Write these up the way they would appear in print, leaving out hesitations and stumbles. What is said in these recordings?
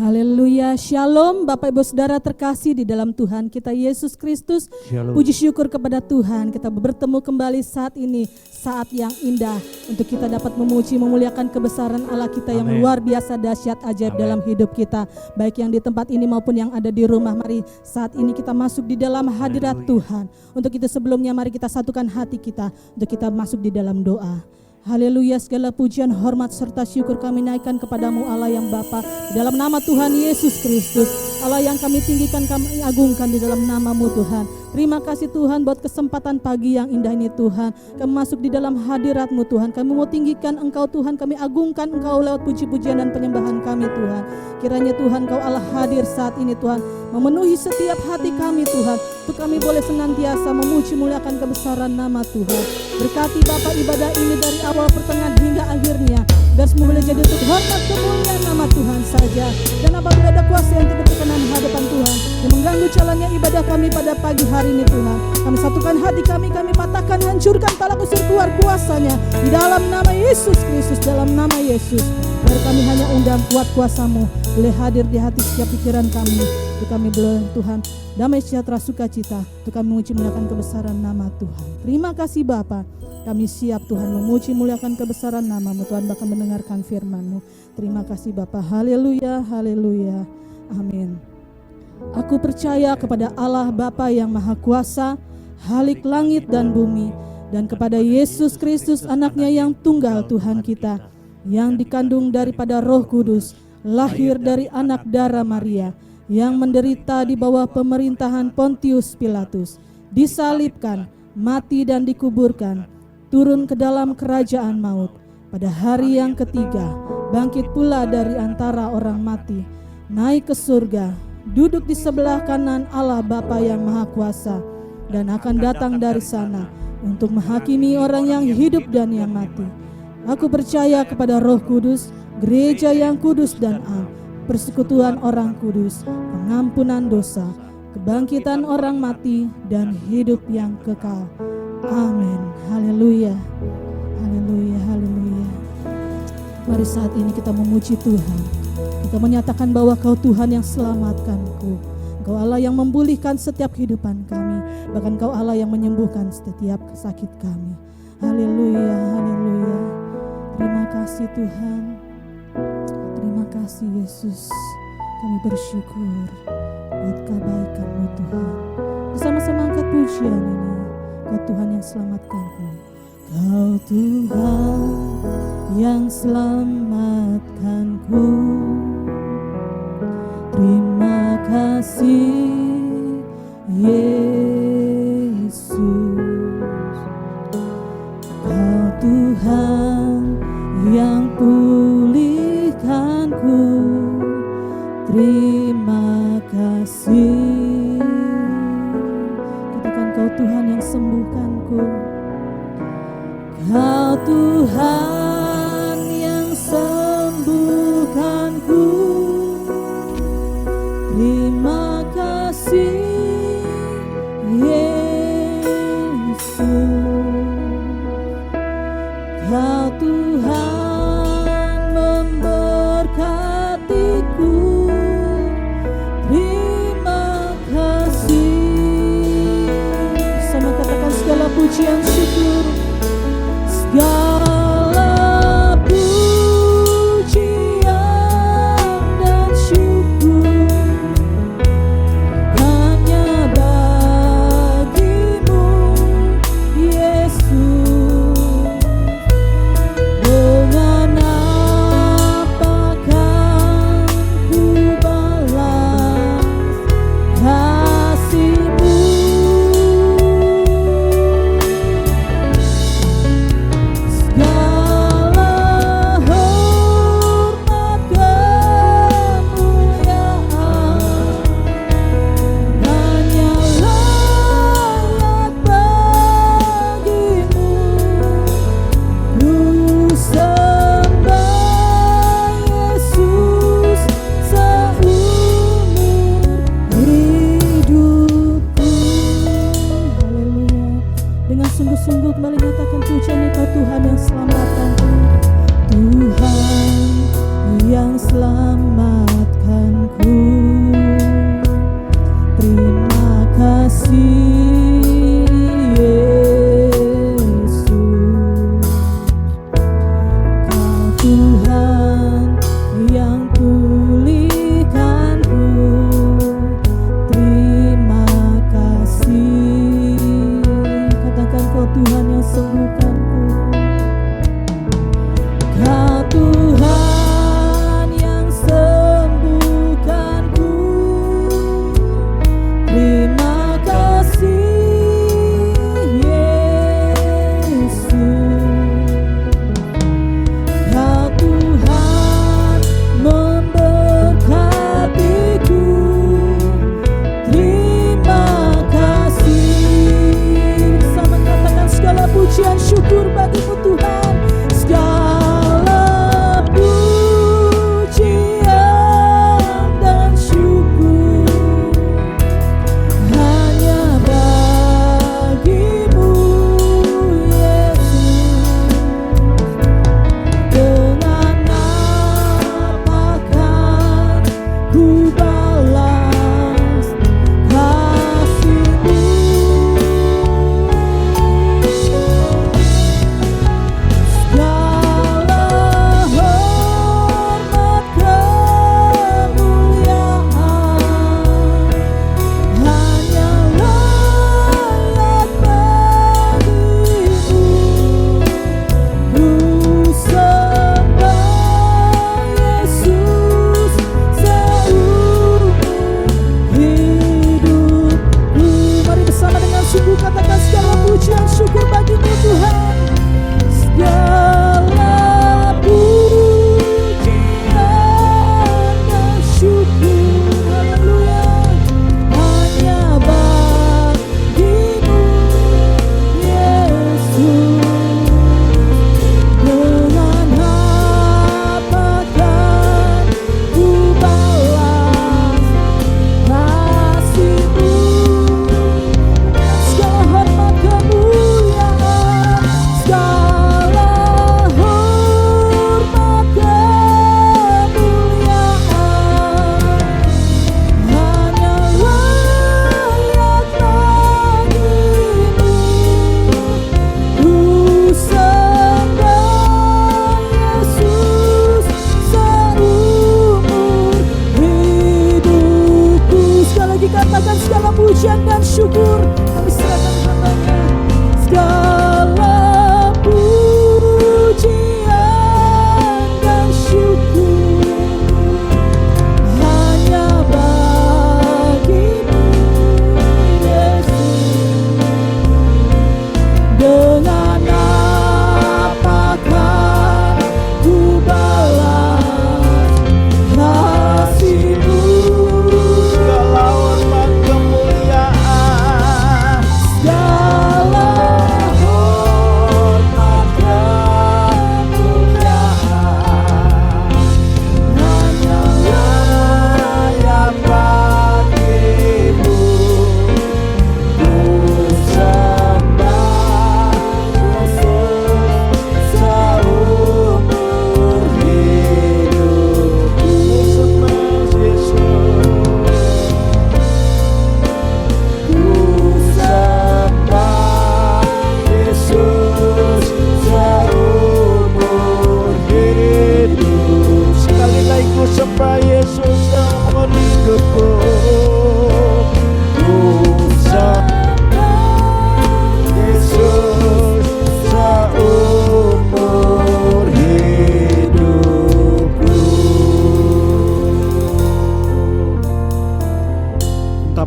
Haleluya, shalom Bapak Ibu Saudara terkasih di dalam Tuhan kita Yesus Kristus. Shalom. Puji syukur kepada Tuhan, kita bertemu kembali saat ini, saat yang indah untuk kita dapat memuji, memuliakan kebesaran Allah kita yang Amen. luar biasa, dahsyat, ajaib Amen. dalam hidup kita. Baik yang di tempat ini maupun yang ada di rumah, mari saat ini kita masuk di dalam hadirat Haleluya. Tuhan. Untuk itu sebelumnya mari kita satukan hati kita untuk kita masuk di dalam doa. Haleluya, segala pujian, hormat serta syukur kami naikkan kepadamu Allah yang Bapa, di dalam nama Tuhan Yesus Kristus. Allah yang kami tinggikan, kami agungkan di dalam nama-Mu Tuhan. Terima kasih Tuhan buat kesempatan pagi yang indah ini Tuhan. Kami masuk di dalam hadirat-Mu Tuhan. Kami mau tinggikan Engkau Tuhan, kami agungkan Engkau lewat puji-pujian dan penyembahan kami Tuhan. Kiranya Tuhan Kau Allah hadir saat ini Tuhan, memenuhi setiap hati kami Tuhan, untuk kami boleh senantiasa memuji muliakan kebesaran nama Tuhan. Berkati Bapa ibadah ini dari awal pertengahan hingga akhirnya, biar semua boleh jadi untuk hormat kemuliaan nama Tuhan saja. Dan apabila ada kuasa yang tidak berkenan hadapan Tuhan yang mengganggu jalannya ibadah kami pada pagi hari ini Tuhan, kami satukan hati kami patahkan, hancurkan, talak usir keluar kuasanya di dalam nama Yesus Kristus, dalam nama Yesus. Biar kami hanya undang kuat kuasa-Mu boleh hadir di hati setiap pikiran kami, untuk kami boleh Tuhan damai sejahtera sukacita, untuk kami memuji muliakan kebesaran nama Tuhan. Terima kasih Bapa, kami siap Tuhan memuji muliakan kebesaran nama-Mu Tuhan, bahkan mendengarkan firman-Mu. Terima kasih Bapa. Haleluya, haleluya, amin. Aku percaya kepada Allah Bapa yang Maha Kuasa, Halik langit dan bumi, dan kepada Yesus Kristus anaknya yang tunggal Tuhan kita, yang dikandung daripada Roh Kudus, lahir dari anak darah Maria, yang menderita di bawah pemerintahan Pontius Pilatus, disalibkan, mati dan dikuburkan, turun ke dalam kerajaan maut, pada hari yang ketiga bangkit pula dari antara orang mati, naik ke surga, duduk di sebelah kanan Allah Bapa yang Maha Kuasa, dan akan datang dari sana untuk menghakimi orang yang hidup dan yang mati. Aku percaya kepada Roh Kudus, gereja yang kudus dan am, persekutuan orang kudus, pengampunan dosa, kebangkitan orang mati, dan hidup yang kekal. Amin. Haleluya. Haleluya, haleluya. Mari saat ini kita memuji Tuhan. Kita menyatakan bahwa Kau Tuhan yang selamatkanku. Kau Allah yang memulihkan setiap kehidupan kami. Bahkan Kau Allah yang menyembuhkan setiap sakit kami. Haleluya, haleluya. Terima kasih Tuhan. Terima kasih Yesus. Kami bersyukur buat kebaikan-Mu Tuhan. Bersama-sama angkat pujian ini. Kau Tuhan yang selamatkanku. Kau Tuhan yang selamatkanku. Terima kasih Yesus. Kau Tuhan yang pulihkanku. Terima kasih. Katakan Kau Tuhan yang sembuhkanku. Kau Tuhan yang sembuhkanku. Terima kasih Yesus. Kau Tuhan memberkatiku. Terima kasih. Sama katakan segala pujian syukur. Segala pujian dan syukur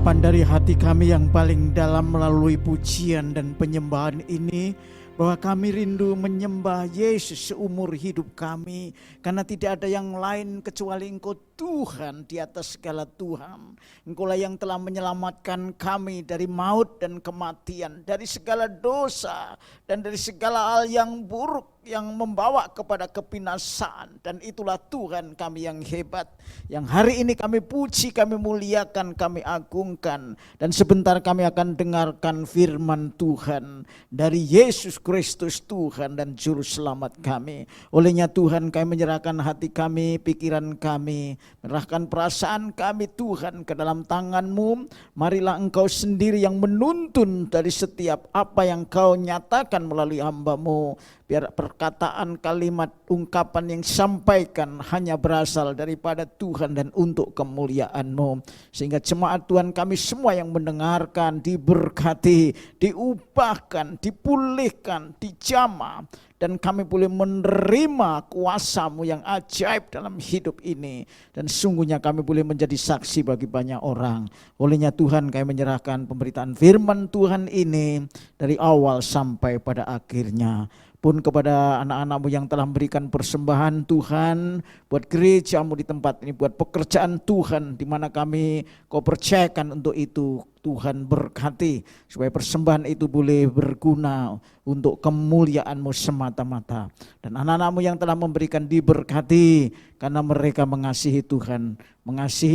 ungkapan dari hati kami yang paling dalam melalui pujian dan penyembahan ini, bahwa kami rindu menyembah Yesus seumur hidup kami, karena tidak ada yang lain kecuali Engkau Tuhan di atas segala Tuhan. Engkaulah yang telah menyelamatkan kami dari maut dan kematian, dari segala dosa dan dari segala hal yang buruk yang membawa kepada kebinasaan. Dan itulah Tuhan kami yang hebat, yang hari ini kami puji, kami muliakan, kami agungkan. Dan sebentar kami akan dengarkan firman Tuhan dari Yesus Kristus Tuhan dan Juru Selamat kami. Olehnya Tuhan, kami menyerahkan hati kami, pikiran kami, menyerahkan perasaan kami Tuhan ke dalam tangan-Mu. Marilah Engkau sendiri yang menuntun dari setiap apa yang Kau nyatakan melalui hamba-Mu. Biar perkataan, kalimat, ungkapan yang disampaikan hanya berasal daripada Tuhan dan untuk kemuliaan-Mu. Sehingga jemaat Tuhan kami semua yang mendengarkan diberkati, diubahkan, dipulihkan, dijamah. Dan kami boleh menerima kuasa-Mu yang ajaib dalam hidup ini. Dan sungguhnya kami boleh menjadi saksi bagi banyak orang. Olehnya Tuhan, kami menyerahkan pemberitaan firman Tuhan ini dari awal sampai pada akhirnya. Pun kepada anak-anak-Mu yang telah memberikan persembahan Tuhan, buat gereja-Mu di tempat ini, buat pekerjaan Tuhan di mana kami Kau percayakan untuk itu. Tuhan berkati supaya persembahan itu boleh berguna untuk kemuliaan-Mu semata-mata. Dan anak-anak-Mu yang telah memberikan diberkati karena mereka mengasihi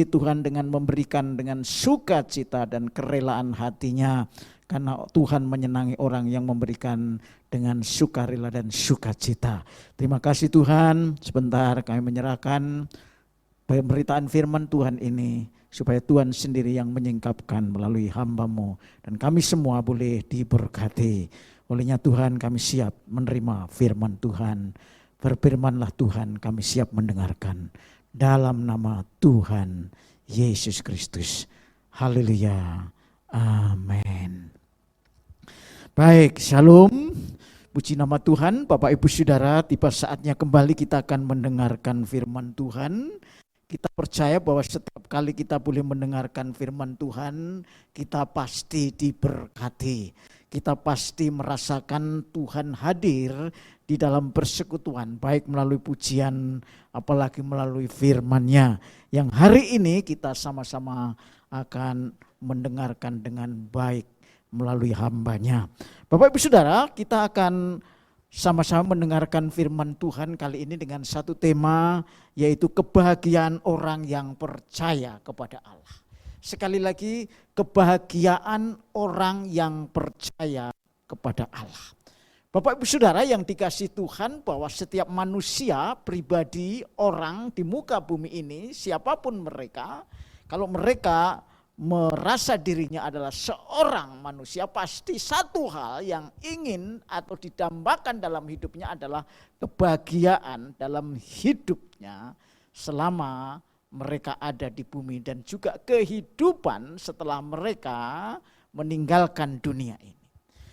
Tuhan dengan memberikan dengan sukacita dan kerelaan hatinya. Karena Tuhan menyenangi orang yang memberikan dengan sukarela dan sukacita. Terima kasih Tuhan, sebentar kami menyerahkan pemberitaan firman Tuhan ini, supaya Tuhan sendiri yang menyingkapkan melalui hamba-Mu. Dan kami semua boleh diberkati. Olehnya Tuhan, kami siap menerima firman Tuhan. Berfirmanlah Tuhan, kami siap mendengarkan. Dalam nama Tuhan Yesus Kristus. Haleluya. Amin. Baik, shalom. Puji nama Tuhan. Bapak Ibu Saudara, tiba saatnya kembali kita akan mendengarkan firman Tuhan. Kita percaya bahwa setiap kali kita boleh mendengarkan firman Tuhan, kita pasti diberkati. Kita pasti merasakan Tuhan hadir di dalam persekutuan, baik melalui pujian, apalagi melalui firman-Nya. Yang hari ini kita sama-sama akan mendengarkan dengan baik melalui hamba-Nya. Bapak Ibu Saudara, kita akan sama-sama mendengarkan firman Tuhan kali ini dengan satu tema, yaitu kebahagiaan orang yang percaya kepada Allah. Sekali lagi, kebahagiaan orang yang percaya kepada Allah. Bapak Ibu Saudara yang dikasihi Tuhan, bahwa setiap manusia, pribadi, orang di muka bumi ini, siapapun mereka, kalau mereka merasa dirinya adalah seorang manusia, pasti satu hal yang ingin atau didambakan dalam hidupnya adalah kebahagiaan dalam hidupnya selama mereka ada di bumi, dan juga kehidupan setelah mereka meninggalkan dunia ini.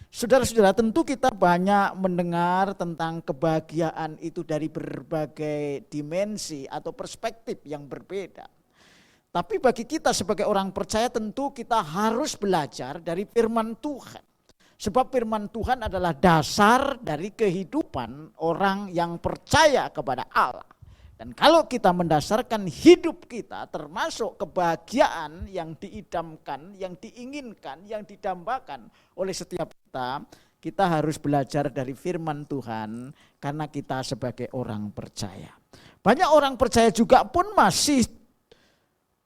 Saudara-saudara, tentu kita banyak mendengar tentang kebahagiaan itu dari berbagai dimensi atau perspektif yang berbeda. Tapi bagi kita sebagai orang percaya, tentu kita harus belajar dari firman Tuhan. Sebab firman Tuhan adalah dasar dari kehidupan orang yang percaya kepada Allah. Dan kalau kita mendasarkan hidup kita, termasuk kebahagiaan yang diidamkan, yang diinginkan, yang didambakan oleh setiap kita, kita harus belajar dari firman Tuhan karena kita sebagai orang percaya. Banyak orang percaya juga pun masih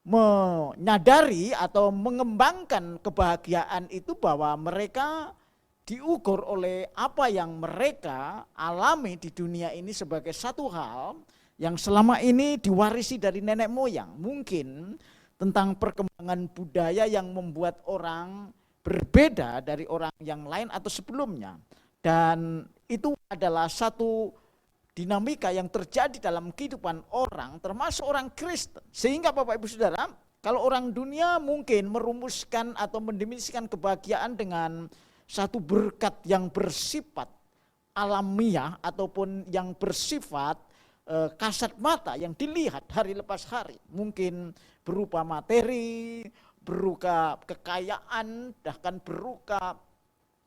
menyadari atau mengembangkan kebahagiaan itu bahwa mereka diukur oleh apa yang mereka alami di dunia ini sebagai satu hal yang selama ini diwarisi dari nenek moyang. Mungkin tentang perkembangan budaya yang membuat orang berbeda dari orang yang lain atau sebelumnya. Dan itu adalah satu dinamika yang terjadi dalam kehidupan orang, termasuk orang Kristen. Sehingga Bapak Ibu Saudara, kalau orang dunia mungkin merumuskan atau mendefinisikan kebahagiaan dengan satu berkat yang bersifat alamiah ataupun yang bersifat kasat mata yang dilihat hari lepas hari. Mungkin berupa materi, berupa kekayaan, bahkan berupa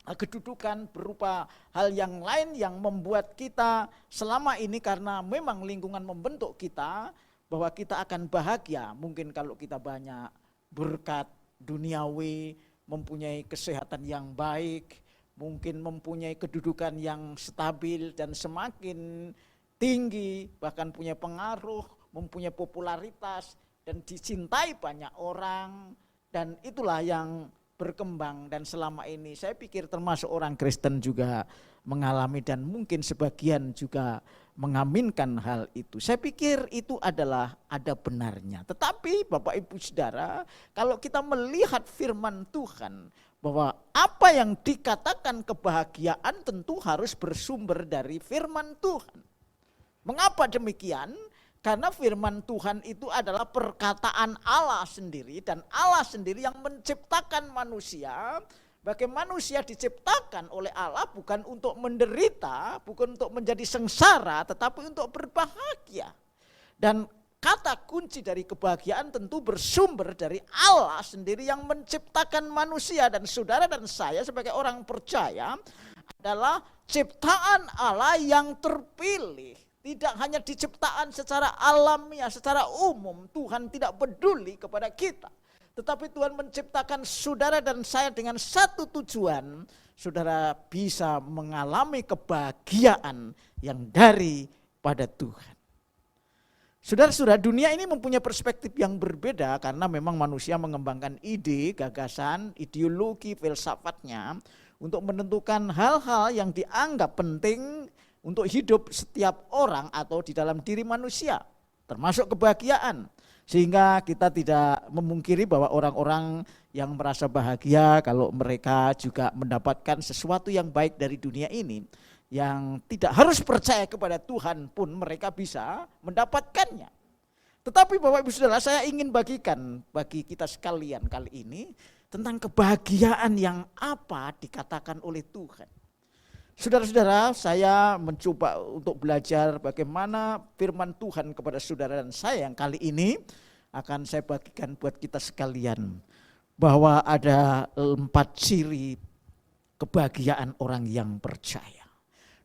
kedudukan, berupa hal yang lain yang membuat kita selama ini karena memang lingkungan membentuk kita bahwa kita akan bahagia. Mungkin kalau kita banyak berkat duniawi, mempunyai kesehatan yang baik, mungkin mempunyai kedudukan yang stabil dan semakin tinggi, bahkan punya pengaruh, mempunyai popularitas dan dicintai banyak orang, dan itulah yang berkembang. Dan selama ini saya pikir termasuk orang Kristen juga mengalami dan mungkin sebagian juga mengaminkan hal itu. Saya pikir itu adalah ada benarnya. Tetapi Bapak Ibu Saudara, kalau kita melihat firman Tuhan bahwa apa yang dikatakan kebahagiaan tentu harus bersumber dari firman Tuhan. Mengapa demikian? Karena firman Tuhan itu adalah perkataan Allah sendiri, dan Allah sendiri yang menciptakan manusia. Bagi manusia diciptakan oleh Allah bukan untuk menderita, bukan untuk menjadi sengsara, tetapi untuk berbahagia. Dan kata kunci dari kebahagiaan tentu bersumber dari Allah sendiri yang menciptakan manusia. Dan saudara dan saya sebagai orang percaya adalah ciptaan Allah yang terpilih. Tidak hanya diciptaan secara alamiah, secara umum, Tuhan tidak peduli kepada kita. Tetapi Tuhan menciptakan saudara dan saya dengan satu tujuan, saudara bisa mengalami kebahagiaan yang daripada Tuhan. Saudara-saudara, dunia ini mempunyai perspektif yang berbeda karena memang manusia mengembangkan ide, gagasan, ideologi, filsafatnya untuk menentukan hal-hal yang dianggap penting untuk hidup setiap orang atau di dalam diri manusia, termasuk kebahagiaan. Sehingga kita tidak memungkiri bahwa orang-orang yang merasa bahagia kalau mereka juga mendapatkan sesuatu yang baik dari dunia ini, yang tidak harus percaya kepada Tuhan pun mereka bisa mendapatkannya. Tetapi Bapak Ibu Saudara, saya ingin bagikan bagi kita sekalian kali ini tentang kebahagiaan yang apa dikatakan oleh Tuhan. Saudara-saudara, saya mencoba untuk belajar bagaimana firman Tuhan kepada saudara dan saya yang kali ini akan saya bagikan buat kita sekalian. Bahwa ada 4 ciri kebahagiaan orang yang percaya.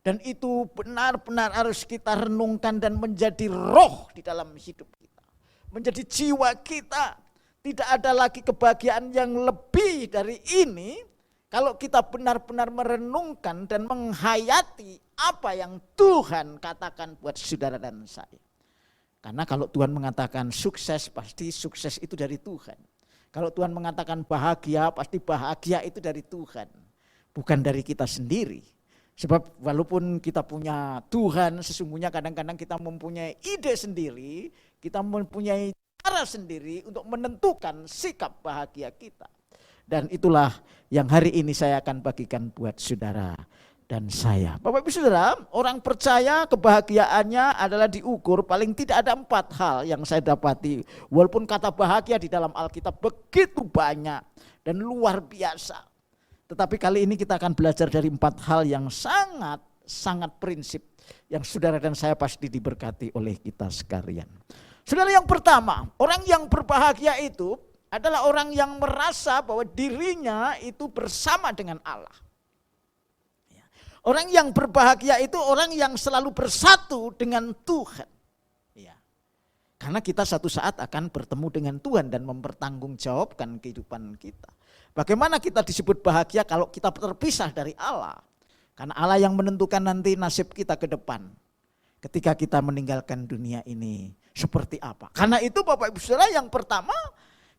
Dan itu benar-benar harus kita renungkan dan menjadi roh di dalam hidup kita. Menjadi jiwa kita. Tidak ada lagi kebahagiaan yang lebih dari ini. Kalau kita benar-benar merenungkan dan menghayati apa yang Tuhan katakan buat saudara dan saya. Karena kalau Tuhan mengatakan sukses, pasti sukses itu dari Tuhan. Kalau Tuhan mengatakan bahagia, pasti bahagia itu dari Tuhan. Bukan dari kita sendiri. Sebab walaupun kita punya Tuhan, sesungguhnya kadang-kadang kita mempunyai ide sendiri, kita mempunyai cara sendiri untuk menentukan sikap bahagia kita. Dan itulah yang hari ini saya akan bagikan buat saudara dan saya. Bapak Ibu Saudara, orang percaya kebahagiaannya adalah diukur paling tidak ada 4 hal yang saya dapati. Walaupun kata bahagia di dalam Alkitab begitu banyak dan luar biasa. Tetapi kali ini kita akan belajar dari 4 hal yang sangat prinsip. Yang saudara dan saya pasti diberkati oleh kita sekalian. Saudara, yang pertama, orang yang berbahagia itu adalah orang yang merasa bahwa dirinya itu bersama dengan Allah. Orang yang berbahagia itu orang yang selalu bersatu dengan Tuhan. Karena kita satu saat akan bertemu dengan Tuhan dan mempertanggungjawabkan kehidupan kita. Bagaimana kita disebut bahagia kalau kita terpisah dari Allah? Karena Allah yang menentukan nanti nasib kita ke depan. Ketika kita meninggalkan dunia ini seperti apa? Karena itu Bapak Ibu Saudara, yang pertama,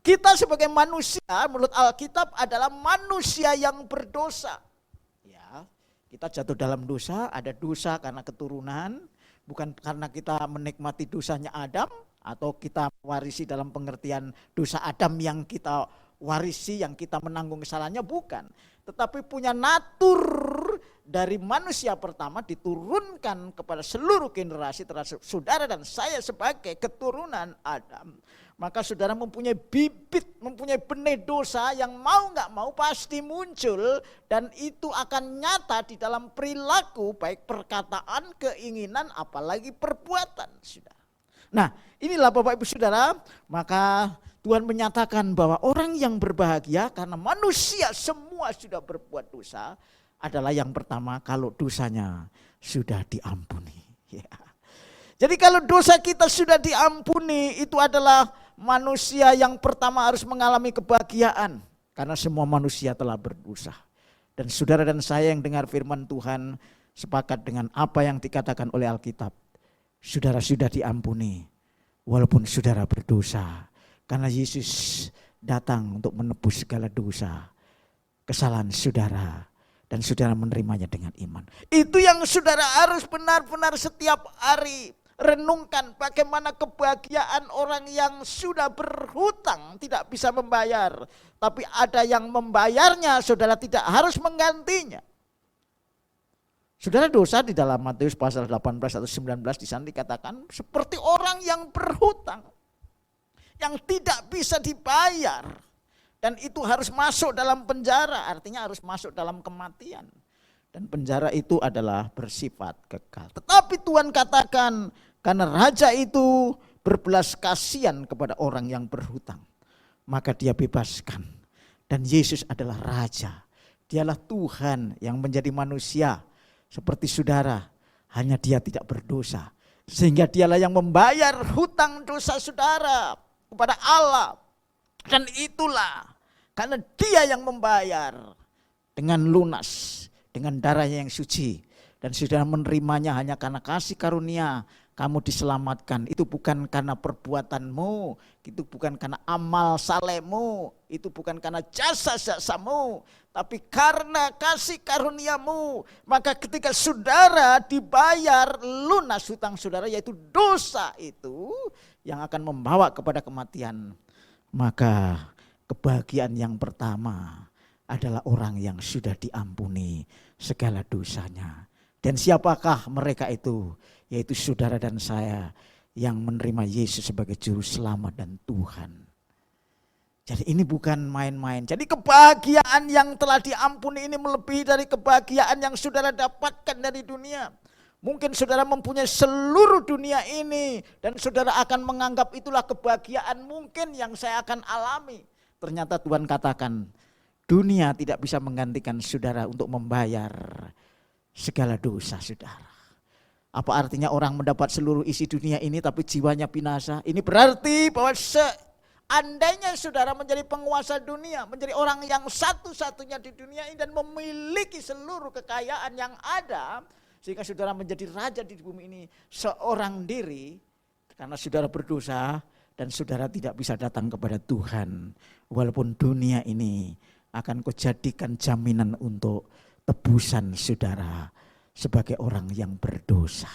kita sebagai manusia menurut Alkitab adalah manusia yang berdosa. Ya, kita jatuh dalam dosa, ada dosa karena keturunan, bukan karena kita menikmati dosanya Adam atau kita warisi dalam pengertian dosa Adam yang kita warisi, yang kita menanggung kesalahannya, bukan. Tetapi punya natur dari manusia pertama diturunkan kepada seluruh generasi termasuk saudara dan saya sebagai keturunan Adam. Maka saudara mempunyai bibit, mempunyai benih dosa yang mau gak mau pasti muncul. Dan itu akan nyata di dalam perilaku, baik perkataan, keinginan, apalagi perbuatan. Saudara. Nah, inilah Bapak Ibu Saudara, maka Tuhan menyatakan bahwa orang yang berbahagia karena manusia semua sudah berbuat dosa adalah yang pertama kalau dosanya sudah diampuni. Ya. Jadi kalau dosa kita sudah diampuni, itu adalah manusia yang pertama harus mengalami kebahagiaan. Karena semua manusia telah berdosa. Dan saudara dan saya yang dengar firman Tuhan sepakat dengan apa yang dikatakan oleh Alkitab. Saudara sudah diampuni walaupun saudara berdosa. Karena Yesus datang untuk menebus segala dosa, kesalahan saudara, dan saudara menerimanya dengan iman. Itu yang saudara harus benar-benar setiap hari renungkan, bagaimana kebahagiaan orang yang sudah berhutang tidak bisa membayar. Tapi ada yang membayarnya, saudara tidak harus menggantinya. Saudara, dosa di dalam Matius pasal 18 atau 19 di sana dikatakan seperti orang yang berhutang, yang tidak bisa dibayar. Dan itu harus masuk dalam penjara, artinya harus masuk dalam kematian. Dan penjara itu adalah bersifat kekal. Tetapi Tuhan katakan, karena raja itu berbelas kasihan kepada orang yang berhutang, maka dia bebaskan. Dan Yesus adalah raja. Dialah Tuhan yang menjadi manusia seperti saudara. Hanya dia tidak berdosa. Sehingga dialah yang membayar hutang dosa saudara kepada Allah. Dan itulah karena dia yang membayar dengan lunas, dengan darahnya yang suci. Dan saudara menerimanya hanya karena kasih karunia. Kamu diselamatkan, itu bukan karena perbuatanmu, itu bukan karena amal salehmu, itu bukan karena jasa-jasamu, tapi karena kasih karuniamu. Maka ketika saudara dibayar lunas hutang saudara, yaitu dosa itu yang akan membawa kepada kematian, maka kebahagiaan yang pertama adalah orang yang sudah diampuni segala dosanya. Dan siapakah mereka itu? Yaitu saudara dan saya yang menerima Yesus sebagai juru selamat dan Tuhan. Jadi ini bukan main-main. Jadi kebahagiaan yang telah diampuni ini melebihi dari kebahagiaan yang saudara dapatkan dari dunia. Mungkin saudara mempunyai seluruh dunia ini dan saudara akan menganggap itulah kebahagiaan mungkin yang saya akan alami. Ternyata Tuhan katakan, dunia tidak bisa menggantikan saudara untuk membayar segala dosa saudara. Apa artinya orang mendapat seluruh isi dunia ini tapi jiwanya binasa? Ini berarti bahwa seandainya saudara menjadi penguasa dunia, menjadi orang yang satu-satunya di dunia ini dan memiliki seluruh kekayaan yang ada, sehingga saudara menjadi raja di bumi ini seorang diri, karena saudara berdosa dan saudara tidak bisa datang kepada Tuhan. Walaupun dunia ini akan kujadikan jaminan untuk tebusan saudara sebagai orang yang berdosa,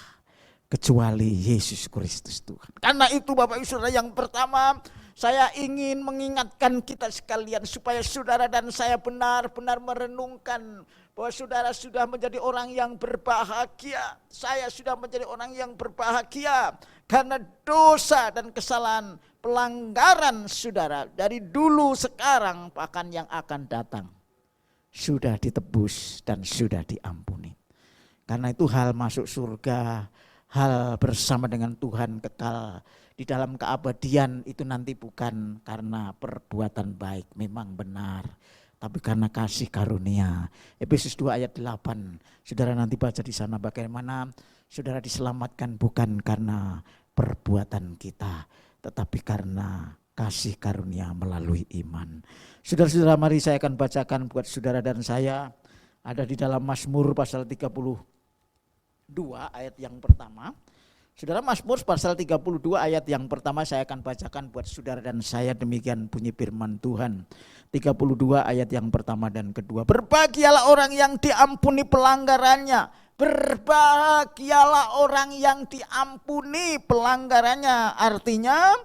kecuali Yesus Kristus Tuhan. Karena itu Bapak Ibu Saudara, yang pertama saya ingin mengingatkan kita sekalian supaya saudara dan saya benar-benar merenungkan bahwa saudara sudah menjadi orang yang berbahagia. Saya sudah menjadi orang yang berbahagia karena dosa dan kesalahan pelanggaran saudara dari dulu, sekarang, bahkan yang akan datang sudah ditebus dan sudah diampuni. Karena itu hal masuk surga, hal bersama dengan Tuhan kekal di dalam keabadian itu nanti bukan karena perbuatan baik, memang benar, tapi karena kasih karunia. Efesus 2 ayat 8, saudara nanti baca di sana bagaimana saudara diselamatkan bukan karena perbuatan kita, tetapi karena kasih karunia melalui iman. Saudara-saudara, mari saya akan bacakan buat saudara dan saya, ada di dalam Mazmur pasal 32 ayat yang pertama. Saudara, Mazmur pasal 32 ayat yang pertama saya akan bacakan buat saudara dan saya, demikian bunyi firman Tuhan. 32 ayat yang pertama dan kedua. Berbahagialah orang yang diampuni pelanggarannya. Berbahagialah orang yang diampuni pelanggarannya. Artinya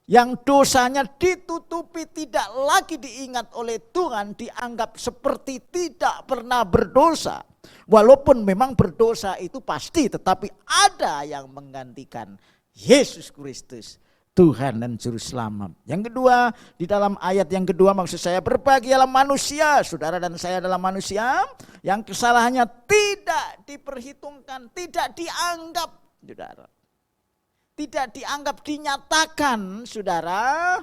yang dosanya ditutupi, tidak lagi diingat oleh Tuhan, dianggap seperti tidak pernah berdosa. Walaupun memang berdosa itu pasti, tetapi ada yang menggantikan, Yesus Kristus, Tuhan dan Juru Selamat. Yang kedua, di dalam ayat yang kedua maksud saya, berbahagialah manusia, saudara dan saya adalah manusia, yang kesalahannya tidak diperhitungkan, tidak dianggap, saudara. Tidak dianggap, dinyatakan, saudara,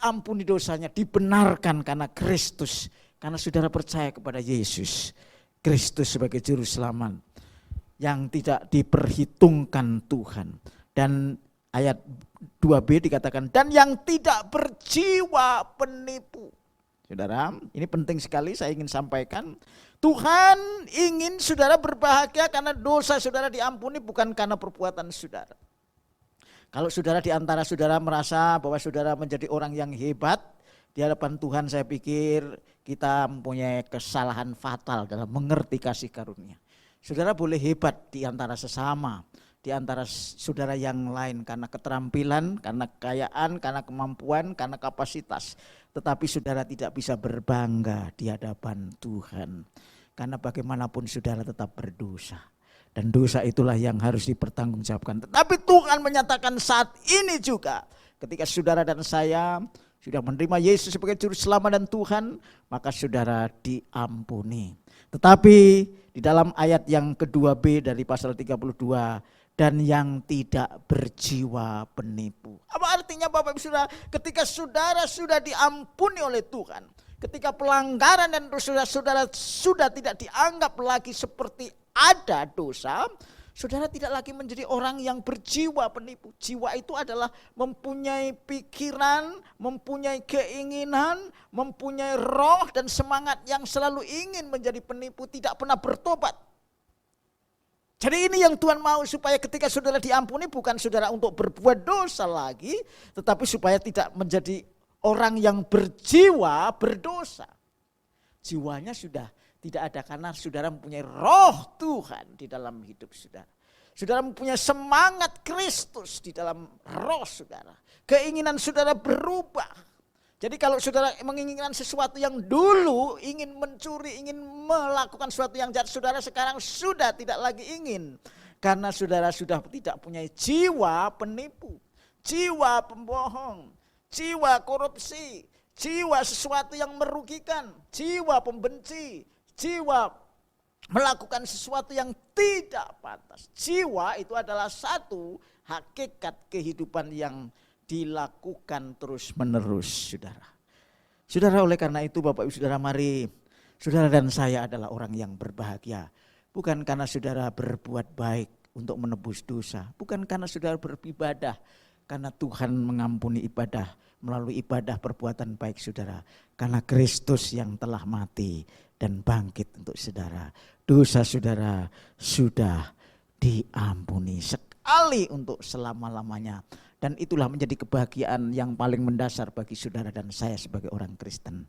diampuni dosanya, dibenarkan karena Kristus. Karena saudara percaya kepada Yesus Kristus sebagai juru selamat yang tidak diperhitungkan Tuhan. Dan ayat 2b dikatakan, dan yang tidak berjiwa penipu. Saudara, ini penting sekali saya ingin sampaikan. Tuhan ingin saudara berbahagia karena dosa saudara diampuni, bukan karena perbuatan saudara. Kalau saudara di antara saudara merasa bahwa saudara menjadi orang yang hebat, di hadapan Tuhan saya pikir kita mempunyai kesalahan fatal dalam mengerti kasih karunia. Saudara boleh hebat di antara sesama, di antara saudara yang lain karena keterampilan, karena kekayaan, karena kemampuan, karena kapasitas. Tetapi saudara tidak bisa berbangga di hadapan Tuhan. Karena bagaimanapun saudara tetap berdosa. Dan dosa itulah yang harus dipertanggungjawabkan. Tetapi Tuhan menyatakan saat ini juga, ketika saudara dan saya sudah menerima Yesus sebagai juru selamat dan Tuhan, maka saudara diampuni. Tetapi di dalam ayat yang kedua B dari pasal 32, dan yang tidak berjiwa penipu. Apa artinya Bapak Ibu Saudara? Ketika saudara sudah diampuni oleh Tuhan, ketika pelanggaran dan dosa saudara sudah tidak dianggap lagi seperti ada dosa, saudara tidak lagi menjadi orang yang berjiwa penipu. Jiwa itu adalah mempunyai pikiran, mempunyai keinginan, mempunyai roh dan semangat yang selalu ingin menjadi penipu, tidak pernah bertobat. Jadi ini yang Tuhan mau, supaya ketika saudara diampuni bukan saudara untuk berbuat dosa lagi, tetapi supaya tidak menjadi orang yang berjiwa berdosa. Jiwanya sudah tidak ada karena saudara mempunyai roh Tuhan di dalam hidup saudara. Saudara mempunyai semangat Kristus di dalam roh saudara. Keinginan saudara berubah. Jadi kalau saudara menginginkan sesuatu yang dulu ingin mencuri, ingin melakukan sesuatu yang jahat, saudara sekarang sudah tidak lagi ingin. Karena saudara sudah tidak punya jiwa penipu, jiwa pembohong, jiwa korupsi, jiwa sesuatu yang merugikan, jiwa pembenci, jiwa melakukan sesuatu yang tidak pantas. Jiwa itu adalah satu hakikat kehidupan yang dilakukan terus menerus, saudara. Saudara, oleh karena itu Bapak Ibu Saudara, mari saudara dan saya adalah orang yang berbahagia. Bukan karena saudara berbuat baik untuk menebus dosa. Bukan karena saudara beribadah karena Tuhan mengampuni ibadah melalui ibadah perbuatan baik saudara. Karena Kristus yang telah mati dan bangkit untuk saudara. Dosa saudara sudah diampuni sekali untuk selama-lamanya. Dan itulah menjadi kebahagiaan yang paling mendasar bagi saudara dan saya sebagai orang Kristen.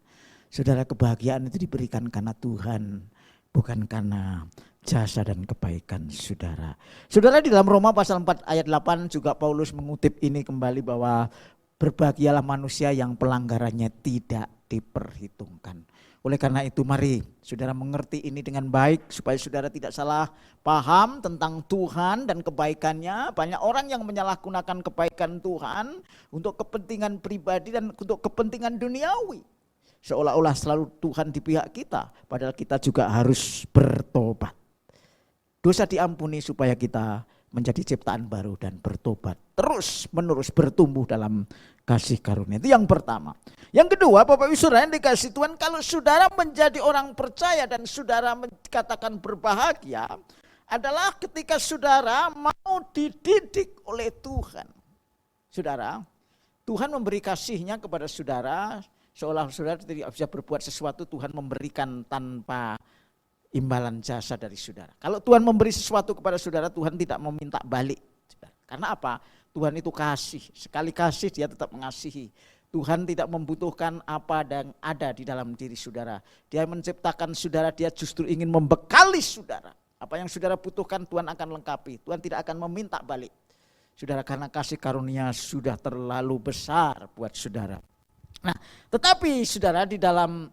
Saudara, kebahagiaan itu diberikan karena Tuhan, bukan karena jasa dan kebaikan saudara. Saudara, di dalam Roma pasal 4 ayat 8 juga Paulus mengutip ini kembali bahwa berbahagialah manusia yang pelanggarannya tidak diperhitungkan. Oleh karena itu mari saudara mengerti ini dengan baik supaya saudara tidak salah paham tentang Tuhan dan kebaikannya. Banyak orang yang menyalahgunakan kebaikan Tuhan untuk kepentingan pribadi dan untuk kepentingan duniawi. Seolah-olah selalu Tuhan di pihak kita, padahal kita juga harus bertobat. Dosa diampuni supaya kita menjadi ciptaan baru dan bertobat. Terus menerus bertumbuh dalam kasih karunia. Itu yang pertama. Yang kedua, Bapak Ibu Saudara yang dikasih Tuhan, kalau saudara menjadi orang percaya dan saudara dikatakan berbahagia, adalah ketika saudara mau dididik oleh Tuhan. Saudara, Tuhan memberi kasih-Nya kepada saudara, seolah saudara tidak bisa berbuat sesuatu, Tuhan memberikan tanpa imbalan jasa dari saudara. Kalau Tuhan memberi sesuatu kepada saudara, Tuhan tidak meminta balik. Karena apa? Tuhan itu kasih. Sekali kasih dia tetap mengasihi. Tuhan tidak membutuhkan apa yang ada di dalam diri saudara. Dia menciptakan saudara, dia justru ingin membekali saudara. Apa yang saudara butuhkan Tuhan akan lengkapi. Tuhan tidak akan meminta balik. Saudara, karena kasih karunia sudah terlalu besar buat saudara. Nah, tetapi saudara, di dalam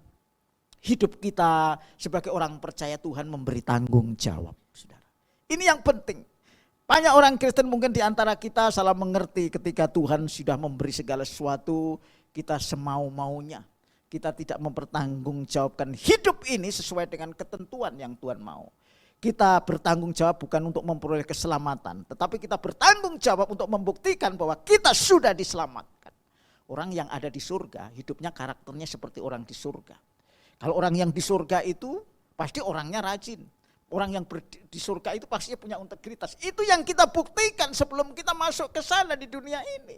hidup kita sebagai orang percaya, Tuhan memberi tanggung jawab, saudara. Ini yang penting. Banyak orang Kristen mungkin di antara kita salah mengerti ketika Tuhan sudah memberi segala sesuatu, kita semau-maunya. Kita tidak mempertanggungjawabkan hidup ini sesuai dengan ketentuan yang Tuhan mau. Kita bertanggung jawab bukan untuk memperoleh keselamatan, tetapi kita bertanggung jawab untuk membuktikan bahwa kita sudah diselamatkan. Orang yang ada di surga, hidupnya karakternya seperti orang di surga. Kalau orang yang di surga itu pasti orangnya rajin. Orang yang di surga itu pasti punya integritas. Itu yang kita buktikan sebelum kita masuk ke sana di dunia ini.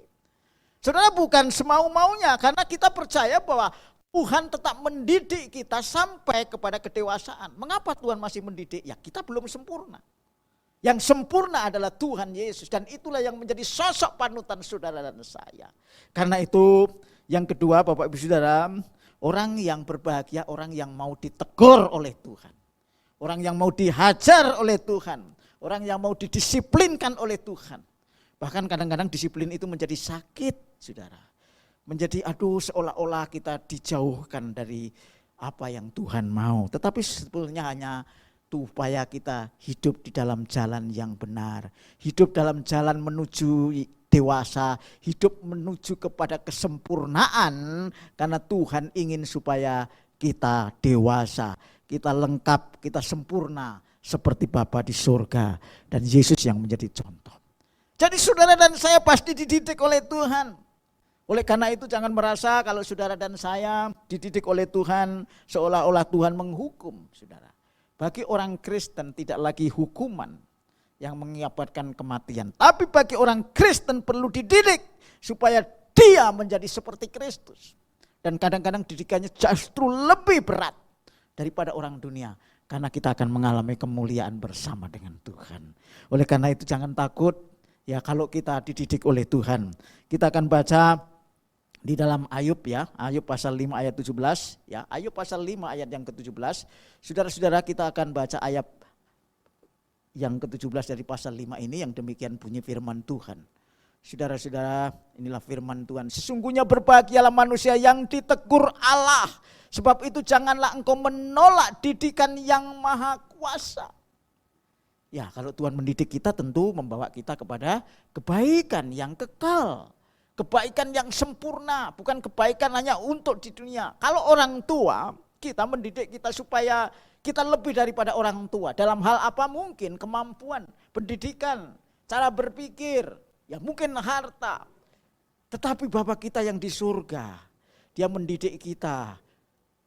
Saudara, bukan semau-maunya, karena kita percaya bahwa Tuhan tetap mendidik kita sampai kepada kedewasaan. Mengapa Tuhan masih mendidik? Ya, kita belum sempurna. Yang sempurna adalah Tuhan Yesus, dan itulah yang menjadi sosok panutan saudara dan saya. Karena itu yang kedua, Bapak Ibu Saudara, orang yang berbahagia, orang yang mau ditegur oleh Tuhan. Orang yang mau dihajar oleh Tuhan, orang yang mau didisiplinkan oleh Tuhan. Bahkan kadang-kadang disiplin itu menjadi sakit, saudara. Menjadi seolah-olah kita dijauhkan dari apa yang Tuhan mau. Tetapi sebetulnya hanya supaya kita hidup di dalam jalan yang benar, hidup dalam jalan menuju dewasa, hidup menuju kepada kesempurnaan, karena Tuhan ingin supaya kita dewasa, kita lengkap, kita sempurna seperti Bapa di surga dan Yesus yang menjadi contoh. Jadi saudara dan saya pasti dididik oleh Tuhan. Oleh karena itu jangan merasa kalau saudara dan saya dididik oleh Tuhan seolah-olah Tuhan menghukum, saudara. Bagi orang Kristen tidak lagi hukuman yang mengakibatkan kematian. Tapi bagi orang Kristen perlu dididik supaya dia menjadi seperti Kristus. Dan kadang-kadang didikannya justru lebih berat daripada orang dunia. Karena kita akan mengalami kemuliaan bersama dengan Tuhan. Oleh karena itu jangan takut ya kalau kita dididik oleh Tuhan. Kita akan baca di dalam Ayub ya, Ayub pasal 5 ayat 17 ya, Ayub pasal 5 ayat yang ke-17. Saudara-saudara, kita akan baca ayat yang ke-17 dari pasal 5 ini yang demikian bunyi firman Tuhan. Saudara-saudara, inilah firman Tuhan. Sesungguhnya berbahagialah manusia yang ditegur Allah, sebab itu janganlah engkau menolak didikan yang maha kuasa. Ya, kalau Tuhan mendidik kita tentu membawa kita kepada kebaikan yang kekal. Kebaikan yang sempurna, bukan kebaikan hanya untuk di dunia. Kalau orang tua, kita mendidik kita supaya kita lebih daripada orang tua. Dalam hal apa mungkin, kemampuan, pendidikan, cara berpikir, ya mungkin harta. Tetapi Bapa kita yang di surga, Dia mendidik kita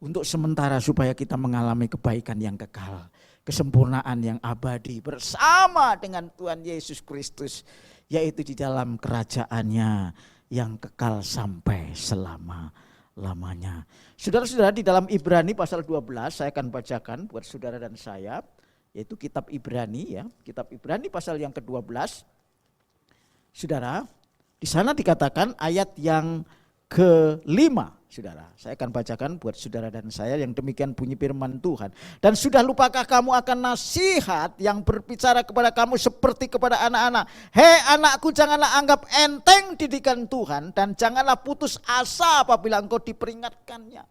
untuk sementara supaya kita mengalami kebaikan yang kekal. Kesempurnaan yang abadi bersama dengan Tuhan Yesus Kristus. Yaitu di dalam kerajaannya yang kekal sampai selama-lamanya. Saudara-saudara, di dalam Ibrani pasal 12 saya akan bacakan buat saudara dan saya, yaitu kitab Ibrani ya, kitab Ibrani pasal yang ke-12. Saudara, di sana dikatakan ayat yang ke-5, saudara. Saya akan bacakan buat saudara dan saya yang demikian bunyi firman Tuhan. Dan sudah lupakah kamu akan nasihat yang berbicara kepada kamu seperti kepada anak-anak? Hei anakku, janganlah anggap enteng didikan Tuhan dan janganlah putus asa apabila engkau diperingatkannya.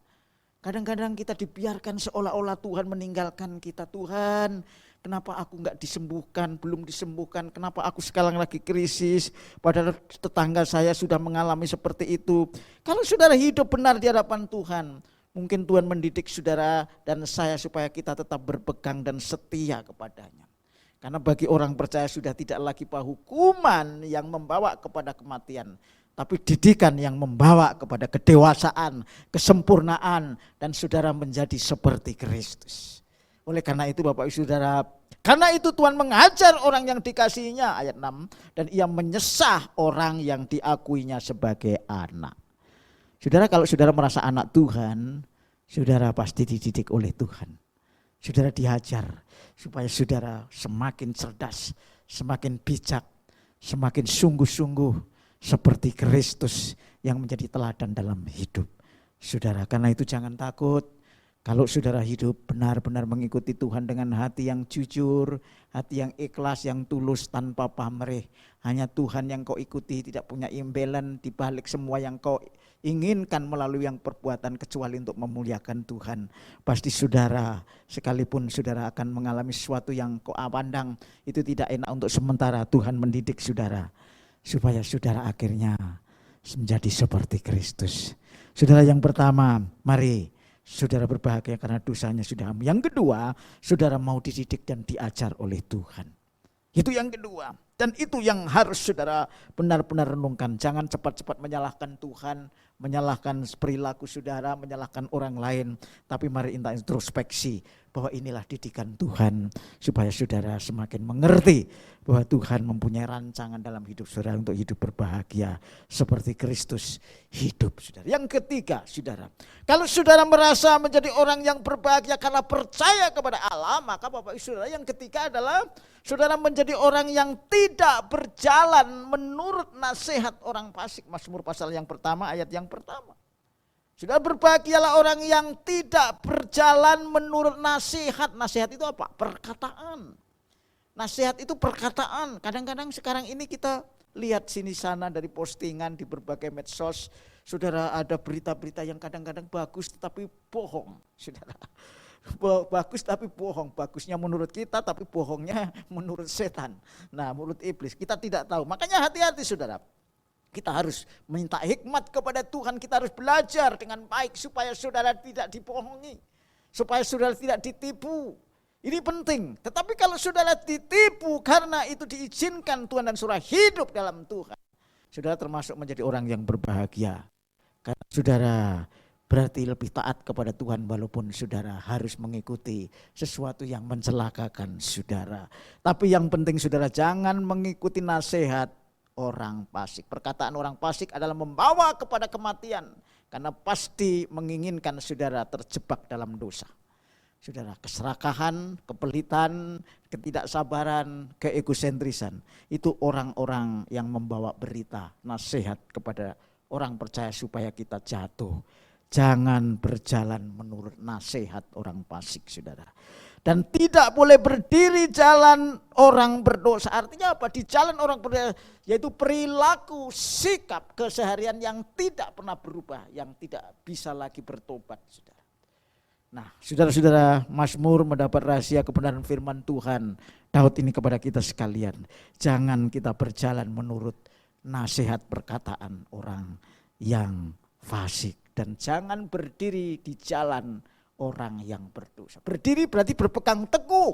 Kadang-kadang kita dibiarkan seolah-olah Tuhan meninggalkan kita. Tuhan, kenapa aku enggak disembuhkan, belum disembuhkan, kenapa aku sekarang lagi krisis, padahal tetangga saya sudah mengalami seperti itu. Kalau saudara hidup benar di hadapan Tuhan, mungkin Tuhan mendidik saudara dan saya supaya kita tetap berpegang dan setia kepadanya. Karena bagi orang percaya sudah tidak lagi hukuman yang membawa kepada kematian, tapi didikan yang membawa kepada kedewasaan, kesempurnaan, dan saudara menjadi seperti Kristus. Oleh karena itu Bapak Ibu Saudara, karena itu Tuhan mengajar orang yang dikasihinya, ayat 6, dan ia menyesah orang yang diakuinya sebagai anak. Saudara, kalau saudara merasa anak Tuhan, saudara pasti dididik oleh Tuhan. Saudara diajar supaya saudara semakin cerdas, semakin bijak, semakin sungguh-sungguh seperti Kristus yang menjadi teladan dalam hidup saudara. Karena itu jangan takut. Kalau saudara hidup benar-benar mengikuti Tuhan dengan hati yang jujur, hati yang ikhlas, yang tulus tanpa pamrih. Hanya Tuhan yang kau ikuti, tidak punya imbelan di balik semua yang kau inginkan melalui yang perbuatan kecuali untuk memuliakan Tuhan. Pasti saudara, sekalipun saudara akan mengalami sesuatu yang kau pandang itu tidak enak untuk sementara, Tuhan mendidik saudara supaya saudara akhirnya menjadi seperti Kristus. Saudara, yang pertama, mari saudara berbahagia karena dosanya sudah ampun. Yang kedua, saudara mau dididik dan diajar oleh Tuhan. Itu yang kedua. Dan itu yang harus saudara benar-benar renungkan. Jangan cepat-cepat menyalahkan Tuhan, menyalahkan perilaku saudara, menyalahkan orang lain. Tapi mari kita introspeksi bahwa inilah didikan Tuhan supaya saudara semakin mengerti bahwa Tuhan mempunyai rancangan dalam hidup saudara untuk hidup berbahagia seperti Kristus hidup saudara. Yang ketiga saudara, kalau saudara merasa menjadi orang yang berbahagia karena percaya kepada Allah, maka Bapak Ibu saudara yang ketiga adalah saudara menjadi orang yang tidak berjalan menurut nasihat orang fasik. Mazmur pasal yang pertama ayat yang pertama. Saudara, berbahagialah orang yang tidak berjalan menurut nasihat. Nasihat itu apa? Perkataan. Nasihat itu perkataan. Kadang-kadang sekarang ini kita lihat sini sana dari postingan di berbagai medsos. Saudara, ada berita-berita yang kadang-kadang bagus tetapi bohong. Saudara, bagus tapi bohong. Bagusnya menurut kita tapi bohongnya menurut setan. Nah, menurut iblis. Kita tidak tahu. Makanya hati-hati saudara. Kita harus minta hikmat kepada Tuhan, kita harus belajar dengan baik supaya saudara tidak dibohongi, supaya saudara tidak ditipu. Ini penting, tetapi kalau saudara ditipu karena itu diizinkan Tuhan dan saudara hidup dalam Tuhan, saudara termasuk menjadi orang yang berbahagia. Karena saudara berarti lebih taat kepada Tuhan walaupun saudara harus mengikuti sesuatu yang mencelakakan saudara. Tapi yang penting saudara jangan mengikuti nasihat orang fasik. Perkataan orang fasik adalah membawa kepada kematian karena pasti menginginkan saudara terjebak dalam dosa. Saudara, keserakahan, kepelitan, ketidaksabaran, keegosentrisan itu orang-orang yang membawa berita, nasihat kepada orang percaya supaya kita jatuh. Jangan berjalan menurut nasihat orang fasik, saudara. Dan tidak boleh berdiri jalan orang berdosa. Artinya apa? Di jalan orang berdosa yaitu perilaku, sikap, keseharian yang tidak pernah berubah, yang tidak bisa lagi bertobat, saudara. Nah, saudara-saudara, Mazmur mendapat rahasia kebenaran firman Tuhan Daud ini kepada kita sekalian. Jangan kita berjalan menurut nasihat perkataan orang yang fasik. Dan jangan berdiri di jalan orang yang berdosa. Berdiri berarti berpegang teguh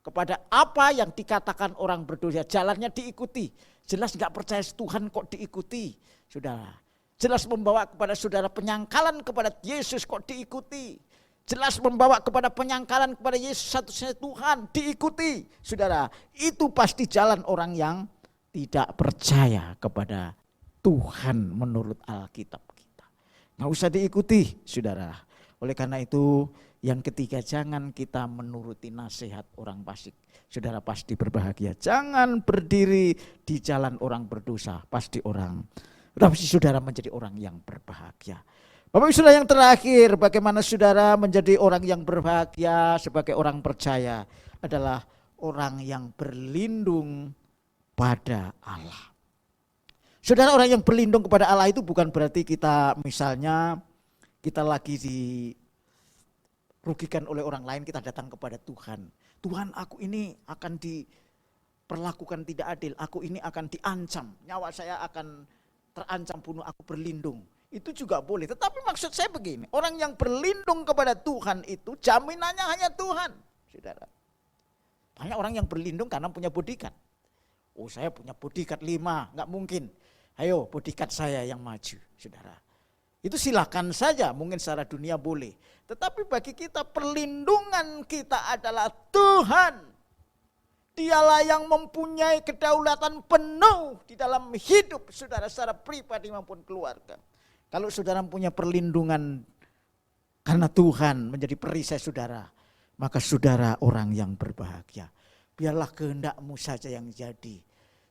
kepada apa yang dikatakan orang berdosa. Jalannya diikuti. Jelas gak percaya Tuhan kok diikuti. Saudara, jelas membawa kepada saudara penyangkalan kepada Yesus kok diikuti. Jelas membawa kepada penyangkalan kepada Yesus satu-satunya Tuhan diikuti. Saudara, itu pasti jalan orang yang tidak percaya kepada Tuhan menurut Alkitab kita. Gak usah diikuti, saudara. Oleh karena itu yang ketiga, jangan kita menuruti nasihat orang fasik. Saudara pasti berbahagia. Jangan berdiri di jalan orang berdosa. Pasti saudara menjadi orang yang berbahagia. Bapak Ibu saudara yang terakhir, bagaimana saudara menjadi orang yang berbahagia sebagai orang percaya adalah orang yang berlindung pada Allah. Saudara, orang yang berlindung kepada Allah itu bukan berarti kita misalnya kita lagi dirugikan oleh orang lain, kita datang kepada Tuhan. Tuhan, aku ini akan diperlakukan tidak adil, aku ini akan diancam, nyawa saya akan terancam bunuh, aku berlindung. Itu juga boleh, tetapi maksud saya begini, orang yang berlindung kepada Tuhan itu jaminannya hanya Tuhan. Saudara, banyak orang yang berlindung karena punya bodyguard. Oh, saya punya bodyguard 5, gak mungkin. Ayo bodyguard saya yang maju, saudara. Itu silakan saja, mungkin secara dunia boleh. Tetapi bagi kita perlindungan kita adalah Tuhan. Dialah yang mempunyai kedaulatan penuh di dalam hidup saudara secara pribadi maupun keluarga. Kalau saudara punya perlindungan karena Tuhan menjadi perisai saudara, maka saudara orang yang berbahagia. Biarlah kehendakmu saja yang jadi.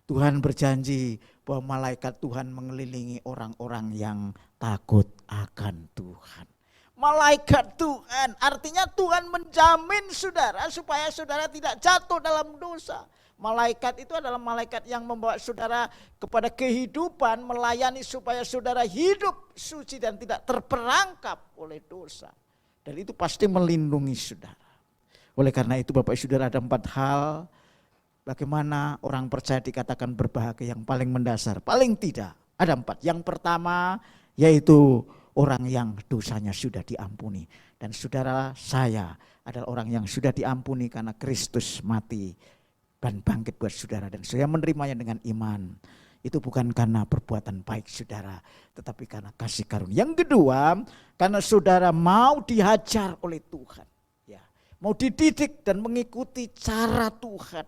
Tuhan berjanji bahwa malaikat Tuhan mengelilingi orang-orang yang takut akan Tuhan. Malaikat Tuhan, artinya Tuhan menjamin saudara supaya saudara tidak jatuh dalam dosa. Malaikat itu adalah malaikat yang membawa saudara kepada kehidupan, melayani supaya saudara hidup suci dan tidak terperangkap oleh dosa. Dan itu pasti melindungi saudara. Oleh karena itu Bapak Ibu Saudara, ada 4 hal bagaimana orang percaya dikatakan berbahagia yang paling mendasar. Paling tidak, ada 4. Yang pertama yaitu orang yang dosanya sudah diampuni. Dan saudara, saya adalah orang yang sudah diampuni karena Kristus mati dan bangkit buat saudara, dan saudara menerimanya dengan iman. Itu bukan karena perbuatan baik saudara, tetapi karena kasih karunia. Yang kedua, karena saudara mau dihajar oleh Tuhan, ya, mau dididik dan mengikuti cara Tuhan.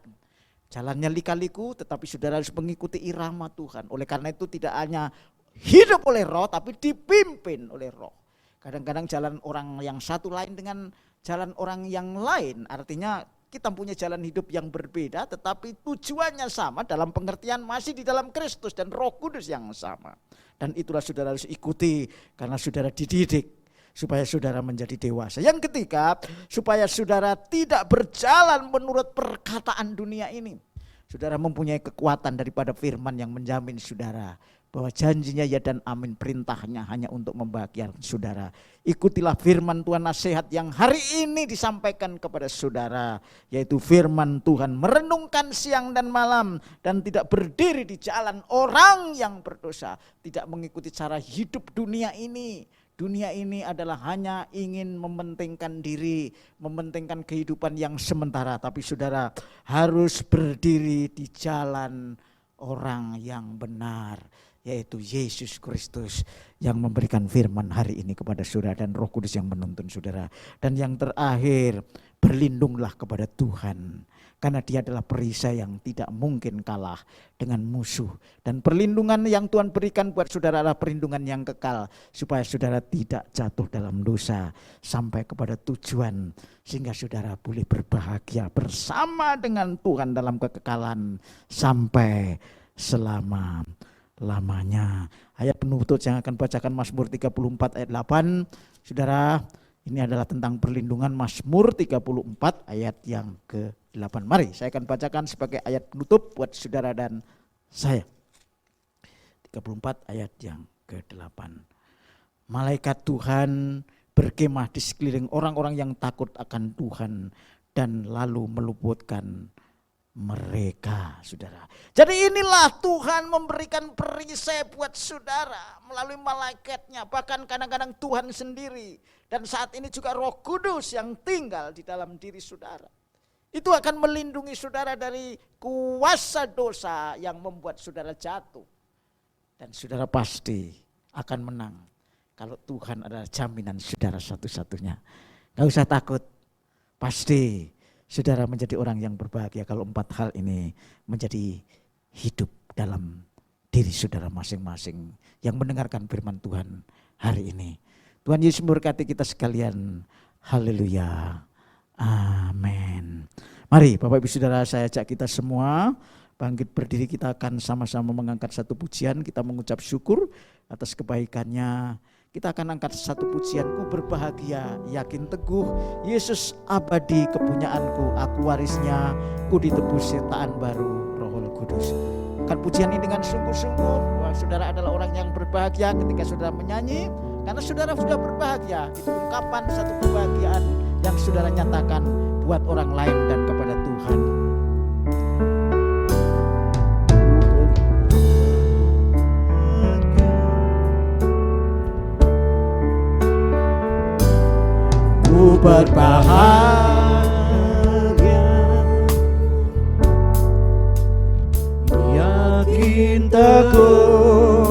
Jalannya lika-liku, tetapi saudara harus mengikuti irama Tuhan. Oleh karena itu tidak hanya hidup oleh roh, tapi dipimpin oleh roh. Kadang-kadang jalan orang yang satu lain dengan jalan orang yang lain, artinya kita punya jalan hidup yang berbeda, tetapi tujuannya sama, dalam pengertian masih di dalam Kristus dan Roh Kudus yang sama. Dan itulah saudara harus ikuti, karena saudara dididik supaya saudara menjadi dewasa. Yang ketiga, supaya saudara tidak berjalan menurut perkataan dunia ini. Saudara mempunyai kekuatan daripada firman yang menjamin saudara bahwa janjinya ya dan amin, perintahnya hanya untuk membahagiakan saudara. Ikutilah firman Tuhan, nasihat yang hari ini disampaikan kepada saudara, yaitu firman Tuhan, merenungkan siang dan malam dan tidak berdiri di jalan orang yang berdosa, tidak mengikuti cara hidup dunia ini. Dunia ini adalah hanya ingin mementingkan diri, mementingkan kehidupan yang sementara, tapi saudara harus berdiri di jalan orang yang benar, yaitu Yesus Kristus yang memberikan firman hari ini kepada saudara, dan Roh Kudus yang menuntun saudara. Dan yang terakhir, berlindunglah kepada Tuhan, karena Dia adalah perisai yang tidak mungkin kalah dengan musuh. Dan perlindungan yang Tuhan berikan buat saudara adalah perlindungan yang kekal, supaya saudara tidak jatuh dalam dosa sampai kepada tujuan, sehingga saudara boleh berbahagia bersama dengan Tuhan dalam kekekalan sampai selama-lamanya. Ayat penutup yang akan bacakan Mazmur 34 ayat 8. Saudara, ini adalah tentang perlindungan. Mazmur 34 ayat yang ke-8. Mari saya akan bacakan sebagai ayat penutup buat saudara dan saya. 34 ayat yang ke-8. Malaikat Tuhan berkemah di sekeliling orang-orang yang takut akan Tuhan dan lalu meluputkan mereka, saudara. Jadi inilah Tuhan memberikan perisai buat saudara melalui malaikatnya, bahkan kadang-kadang Tuhan sendiri. Dan saat ini juga Roh Kudus yang tinggal di dalam diri saudara. Itu akan melindungi saudara dari kuasa dosa yang membuat saudara jatuh. Dan saudara pasti akan menang kalau Tuhan adalah jaminan saudara satu-satunya. Gak usah takut, pasti saudara menjadi orang yang berbahagia kalau 4 hal ini menjadi hidup dalam diri saudara masing-masing yang mendengarkan firman Tuhan hari ini. Tuhan Yesus memberkati kita sekalian. Haleluya. Amin. Mari Bapak Ibu Saudara, saya ajak kita semua bangkit berdiri. Kita akan sama-sama mengangkat satu pujian. Kita mengucap syukur atas kebaikannya. Kita akan angkat satu pujian. Ku berbahagia, yakin teguh, Yesus abadi kepunyaanku, aku warisnya, ku ditebus ciptaan baru Roh Kudus. Angkat pujian ini dengan sungguh-sungguh, bahwa saudara adalah orang yang berbahagia ketika saudara menyanyi, karena saudara sudah berbahagia. Itu ungkapan satu kebahagiaan yang saudara nyatakan buat orang lain dan kepada Tuhan. Ku berbahagia, yakin teguh,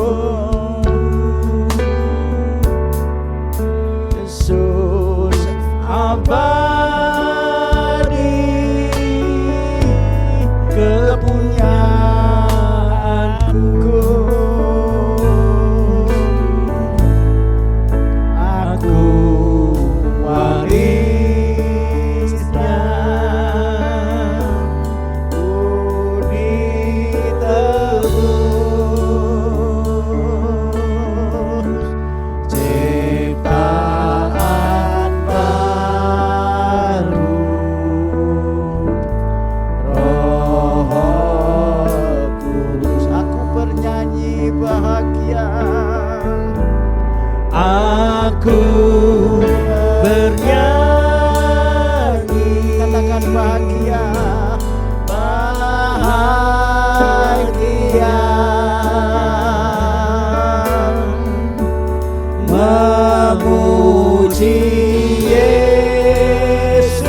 Yesus abadi kepunyaanku, aku warisnya, ku ditebus ciptaan baru Roh Kudus. Aku bernyanyi bahagia, aku bernyanyi, katakan bahagia, bahagia, memuji Yesus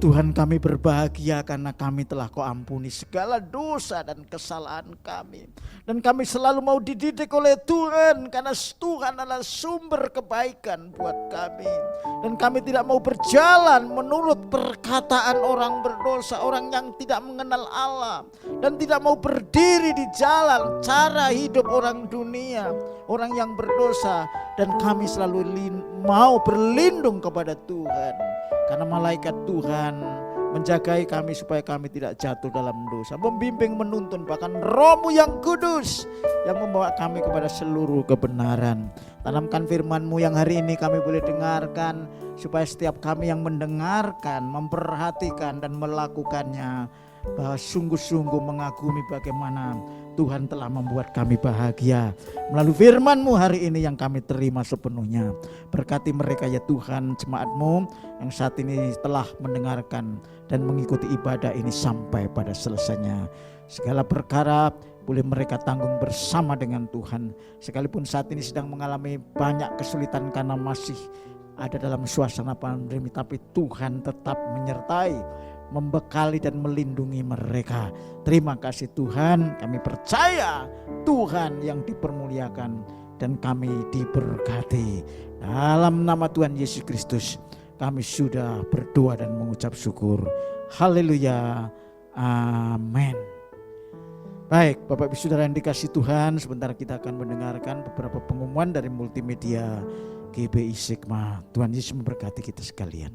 Tuhan, kami berbahagia karena kami telah Kau ampuni segala dosa dan kesalahan kami. Dan kami selalu mau dididik oleh Tuhan, karena Tuhan adalah sumber kebaikan buat kami. Dan kami tidak mau berjalan menurut perkataan orang berdosa, orang yang tidak mengenal Allah. Dan tidak mau berdiri di jalan cara hidup orang dunia, orang yang berdosa. Dan kami selalu mau berlindung kepada Tuhan, karena malaikat Tuhan menjagai kami supaya kami tidak jatuh dalam dosa, membimbing, menuntun, bahkan Roh-Mu yang kudus yang membawa kami kepada seluruh kebenaran. Tanamkan firman-Mu yang hari ini kami boleh dengarkan, supaya setiap kami yang mendengarkan, memperhatikan dan melakukannya, bahwa sungguh-sungguh mengagumi bagaimana Tuhan telah membuat kami bahagia melalui firman-Mu hari ini yang kami terima sepenuhnya. Berkati mereka ya Tuhan, jemaat-Mu yang saat ini telah mendengarkan dan mengikuti ibadah ini sampai pada selesainya. Segala perkara boleh mereka tanggung bersama dengan Tuhan. Sekalipun saat ini sedang mengalami banyak kesulitan karena masih ada dalam suasana pandemi, tapi Tuhan tetap menyertai, membekali dan melindungi mereka. Terima kasih Tuhan, kami percaya Tuhan yang dipermuliakan dan kami diberkati. Dalam nama Tuhan Yesus Kristus kami sudah berdoa dan mengucap syukur. Haleluya, amin. Baik, Bapak Ibu Saudara yang dikasihi Tuhan, sebentar kita akan mendengarkan beberapa pengumuman dari multimedia GBI Sigma. Tuhan Yesus memberkati kita sekalian.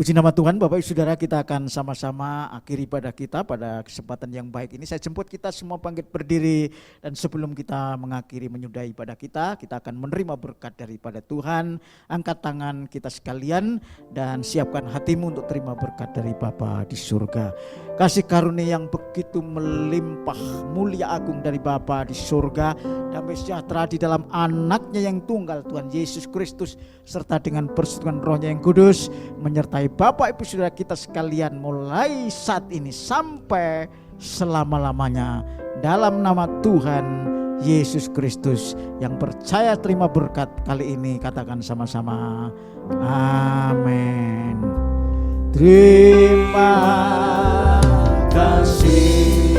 Puji nama Tuhan, Bapak Ibu Saudara, kita akan sama-sama akhiri ibadah kita pada kesempatan yang baik ini. Saya jemput kita semua bangkit berdiri, dan sebelum kita mengakhiri menyudahi ibadah kita akan menerima berkat daripada Tuhan. Angkat tangan kita sekalian dan siapkan hatimu untuk terima berkat dari Bapa di surga. Kasih karunia yang begitu melimpah, mulia agung dari Bapa di surga, damai sejahtera di dalam anaknya yang tunggal Tuhan Yesus Kristus, serta dengan persekutuan Roh-Nya yang kudus menyertai Bapak Ibu Saudara kita sekalian mulai saat ini sampai selama-lamanya. Dalam nama Tuhan Yesus Kristus, yang percaya terima berkat kali ini katakan sama-sama amin. Terima kasih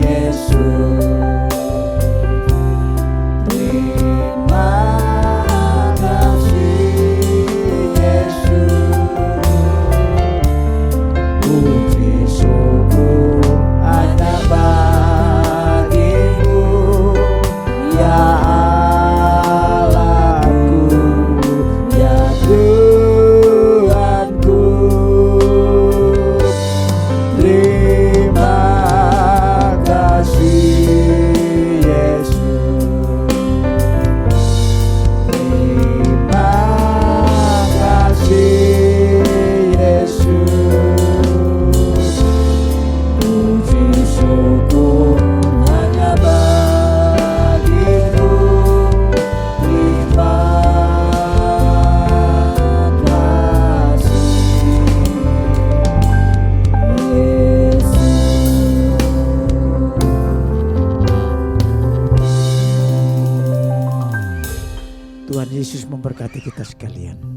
Yesus. Tuhan kita sekalian.